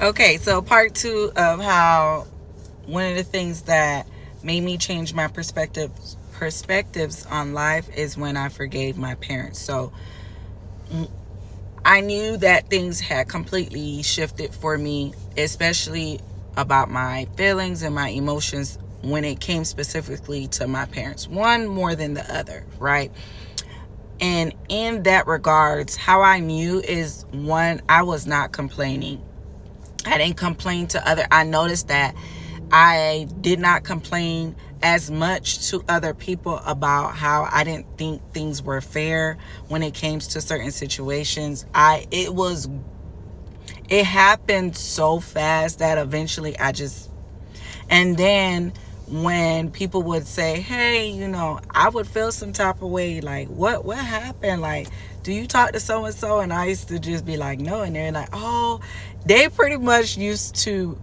Okay, so part two of how one of the things that made me change my perspectives on life is when I forgave my parents. So I knew that things had completely shifted for me, especially about my feelings and my emotions when it came specifically to my parents. One more than the other, right? And in that regards, how I knew is, one, I was not complaining. I didn't complain to other. I noticed that I did not complain as much to other people about how I didn't think things were fair when it came to certain situations. It happened so fast that eventually and then when people would say, hey, I would feel some type of way, like, what happened? Like, do you talk to so and so? And I used to just be like, no. And they're like, oh, they pretty much used to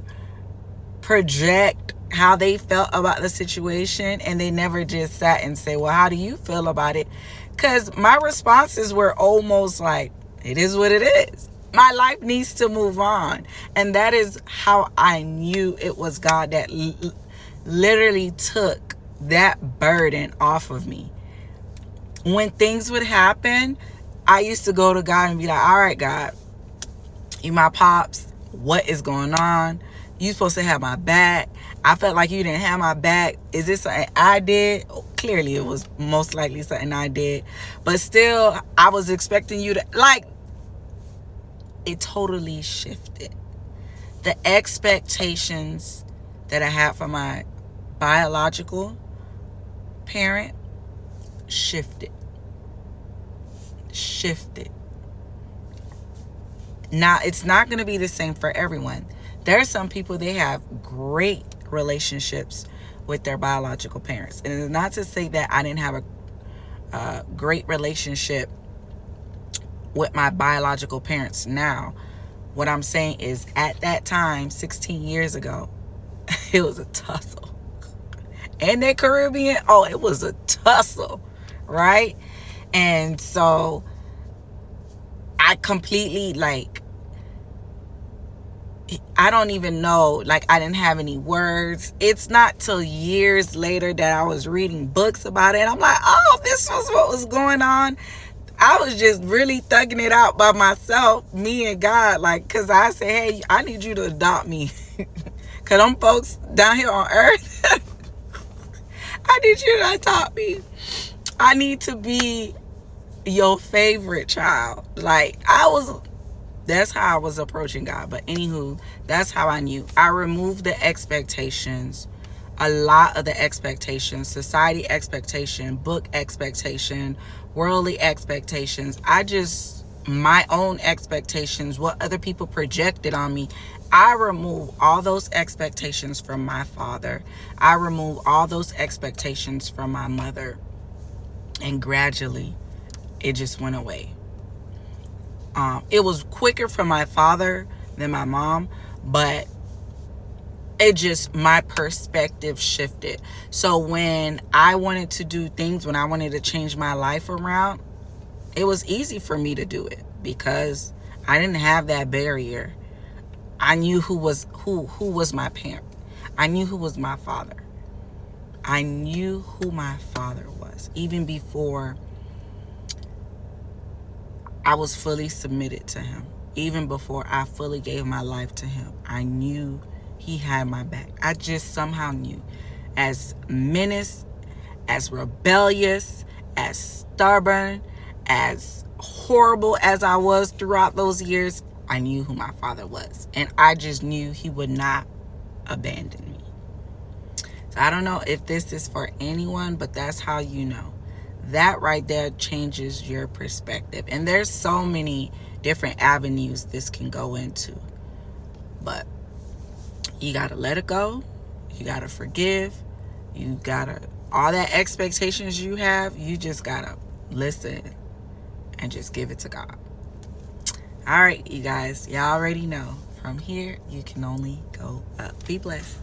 project how they felt about the situation, and they never just sat and say, well, how do you feel about it? Because my responses were almost like, it is what it is. My life needs to move on. And that is how I knew it was God that literally took that burden off of me. When things would happen, I used to go to God and be like, all right, God, you my pops, what is going on? You supposed to have my back. I felt like you didn't have my back. Is this something I did? Clearly it was most likely something I did. But still, I was expecting you to, like, it totally shifted. The expectations that I had for my biological parent shifted. Now, it's not going to be the same for everyone. There are some people, they have great relationships with their biological parents. And it's not to say that I didn't have a great relationship with my biological parents now. What I'm saying is, at that time, 16 years ago, it was a tussle. And that Caribbean, it was a tussle, right? And so I completely, I don't even know, I didn't have any words. It's not till years later that I was reading books about it. And I'm like, oh, this was what was going on. I was just really thugging it out by myself, me and God, because I said, hey, I need you to adopt me. Because them folks down here on earth, I need you to adopt me. I need to be your favorite child. That's how I was approaching God. But anywho, that's how I knew. I removed the expectations, a lot of the expectations, society expectation, book expectation, worldly expectations. My own expectations, what other people projected on me. I removed all those expectations from my father. I removed all those expectations from my mother. And gradually, it just went away. It was quicker for my father than my mom, but my perspective shifted. So when I wanted to do things, when I wanted to change my life around, it was easy for me to do it because I didn't have that barrier. I knew who was my parent. I knew who was my father. I knew who my father was, even before I was fully submitted to him. Even before I fully gave my life to him, I knew he had my back. I just somehow knew. As menace, as rebellious, as stubborn, as horrible as I was throughout those years, I knew who my father was. And I just knew he would not abandon me. So I don't know if this is for anyone, but that's how you know. That right there changes your perspective. And there's so many different avenues this can go into. But you got to let it go. You got to forgive. You got to, all that expectations you have, you just got to listen and just give it to God. All right, you guys, y'all already know. From here, you can only go up. Be blessed.